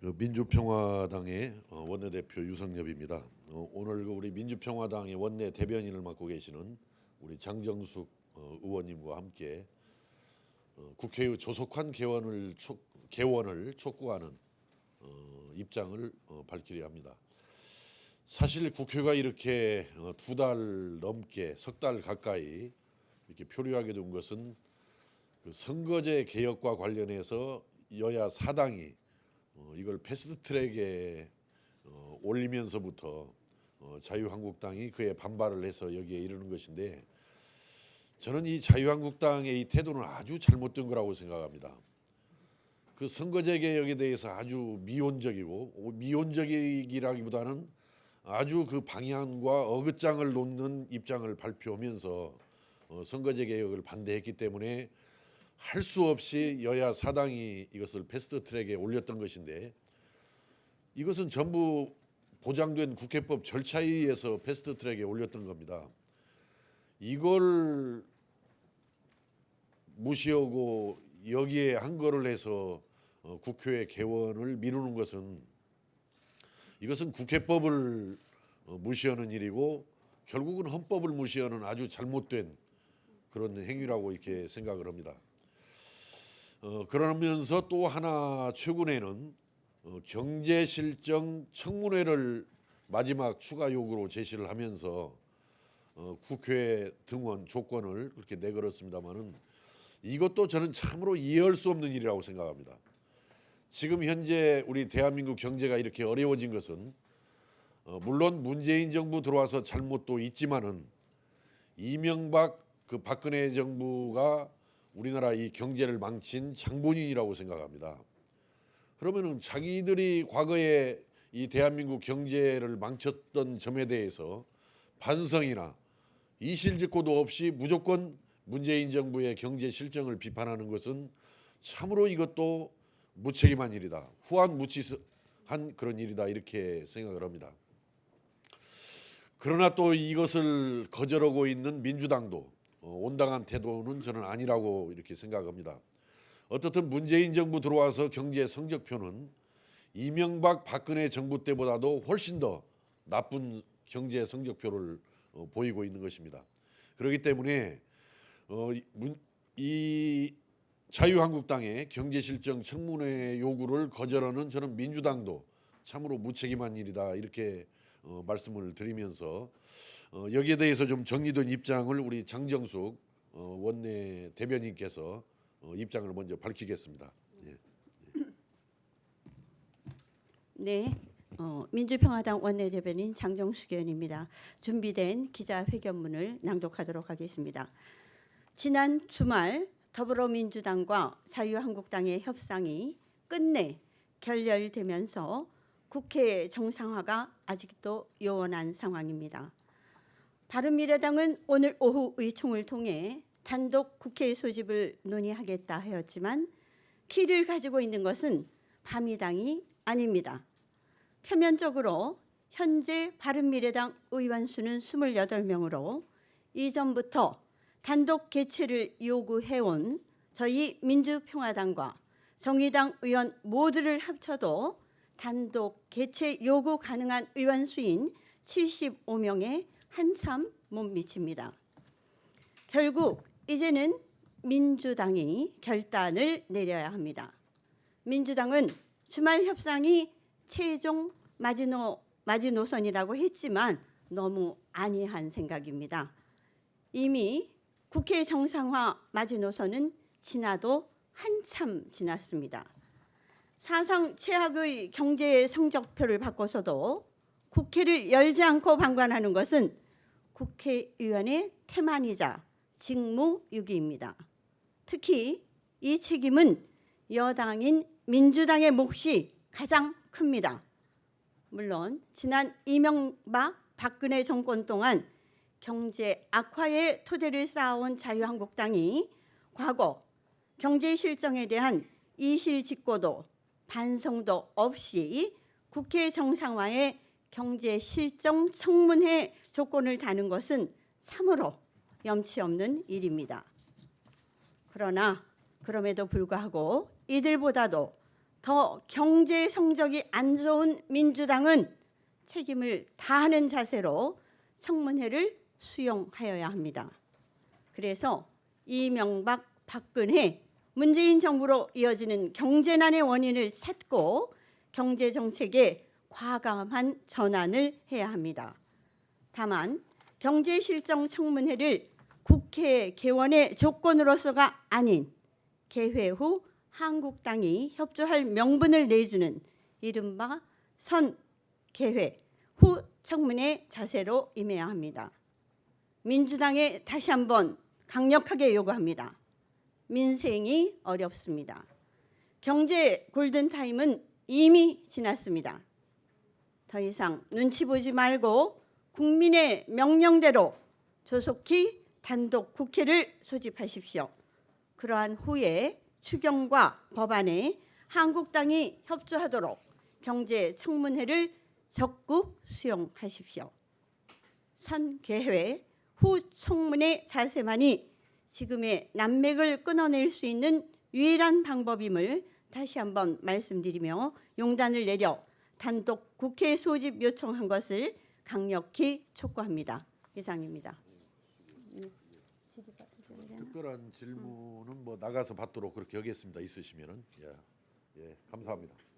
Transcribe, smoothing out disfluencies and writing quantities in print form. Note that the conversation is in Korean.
민주평화당의 원내대표 유성엽입니다. 오늘 우리 민주평화당의 원내 대변인을 맡고 계시는 우리 장정숙 의원님과 함께 국회의 조속한 개원을 촉구하는 입장을 밝히려 합니다. 사실 국회가 이렇게 2달 넘게 석 달 가까이 이렇게 표류하게 된 것은 그 선거제 개혁과 관련해서 여야 사당이 이걸 패스트트랙에 올리면서부터 자유한국당이 그에 반발을 해서 여기에 이르는 것인데, 저는 이 자유한국당의 이 태도는 아주 잘못된 거라고 생각합니다. 그 선거제 개혁에 대해서 아주 미온적이기라기보다는 아주 그 방향과 어긋장을 놓는 입장을 발표하면서 선거제 개혁을 반대했기 때문에 할 수 없이 여야 사당이 이것을 패스트트랙에 올렸던 것인데, 이것은 전부 보장된 국회법 절차에 의해서 패스트트랙에 올렸던 겁니다. 이걸 무시하고 여기에 한거를 해서 국회 개원을 미루는 것은, 이것은 국회법을 무시하는 일이고 결국은 헌법을 무시하는 아주 잘못된 그런 행위라고 이렇게 생각을 합니다. 그러면서 또 하나 최근에는 경제실정 청문회를 마지막 추가 요구로 제시를 하면서 국회 등원 조건을 그렇게 내걸었습니다마는, 이것도 저는 참으로 이해할 수 없는 일이라고 생각합니다. 지금 현재 우리 대한민국 경제가 이렇게 어려워진 것은 물론 문재인 정부 들어와서 잘못도 있지만은 이명박 그 박근혜 정부가 우리나라 이 경제를 망친 장본인이라고 생각합니다. 그러면은 자기들이 과거에 이 대한민국 경제를 망쳤던 점에 대해서 반성이나 이실직고도 없이 무조건 문재인 정부의 경제 실정을 비판하는 것은 참으로 이것도 무책임한 일이다, 후한무치한 그런 일이다, 이렇게 생각을 합니다. 그러나 또 이것을 거절하고 있는 민주당도 온당한 태도는 저는 아니라고 이렇게 생각합니다. 어떻든 문재인 정부 들어와서 경제 성적표는 이명박 박근혜 정부 때보다도 훨씬 더 나쁜 경제 성적표를 보이고 있는 것입니다. 그렇기 때문에 이 자유한국당의 경제실정 청문회 요구를 거절하는 저는 민주당도 참으로 무책임한 일이다, 이렇게 말씀을 드리면서 여기에 대해서 좀 정리된 입장을 우리 장정숙 원내 대변인께서 입장을 먼저 밝히겠습니다. 예. 네, 민주평화당 원내대변인 장정숙 의원입니다. 준비된 기자회견문을 낭독하도록 하겠습니다. 지난 주말 더불어민주당과 자유한국당의 협상이 끝내 결렬되면서 국회 정상화가 아직도 요원한 상황입니다. 바른미래당은 오늘 오후 의총을 통해 단독 국회 소집을 논의하겠다 하였지만 키를 가지고 있는 것은 바미당이 아닙니다. 표면적으로 현재 바른미래당 의원 수는 28명으로 이전부터 단독 개최를 요구해온 저희 민주평화당과 정의당 의원 모두를 합쳐도 단독 개최 요구 가능한 의원 수인 75명에 한참 못 미칩니다. 결국 이제는 민주당이 결단을 내려야 합니다. 민주당은 주말 협상이 최종 마지노선이라고 했지만 너무 안이한 생각입니다. 이미 국회 정상화 마지노선은 지나도 한참 지났습니다. 사상 최악의 경제 성적표를 바꿔서도 국회를 열지 않고 방관하는 것은 국회의원의 태만이자 직무유기입니다. 특히 이 책임은 여당인 민주당의 몫이 가장 큽니다. 물론 지난 이명박 박근혜 정권 동안 경제 악화의 토대를 쌓아온 자유한국당이 과거 경제 실정에 대한 이실직고도 반성도 없이 국회 정상화에 경제 실정 청문회 조건을 다는 것은 참으로 염치 없는 일입니다. 그러나 그럼에도 불구하고 이들보다도 더 경제 성적이 안 좋은 민주당은 책임을 다하는 자세로 청문회를 수용하여야 합니다. 그래서 이명박, 박근혜, 문재인 정부로 이어지는 경제난의 원인을 찾고 경제 정책에 과감한 전환을 해야 합니다. 다만 경제실정 청문회를 국회 개원의 조건으로서가 아닌 개회 후 한국당이 협조할 명분을 내주는 이른바 선개회 후 청문회 자세로 임해야 합니다. 민주당에 다시 한번 강력하게 요구합니다. 민생이 어렵습니다. 경제 골든타임은 이미 지났습니다. 더 이상 눈치 보지 말고 국민의 명령대로 조속히 단독 국회를 소집하십시오. 그러한 후에 추경과 법안에 한국당이 협조하도록 경제 청문회를 적극 수용하십시오. 선개회 후 청문회 자세만이 지금의 난맥을 끊어낼 수 있는 유일한 방법임을 다시 한번 말씀드리며 용단을 내려 단독 국회 소집 요청한 것을 강력히 촉구합니다. 이상입니다. 특별한 질문은 뭐 나가서 받도록 그렇게 하겠습니다. 있으시면은 예, 감사합니다.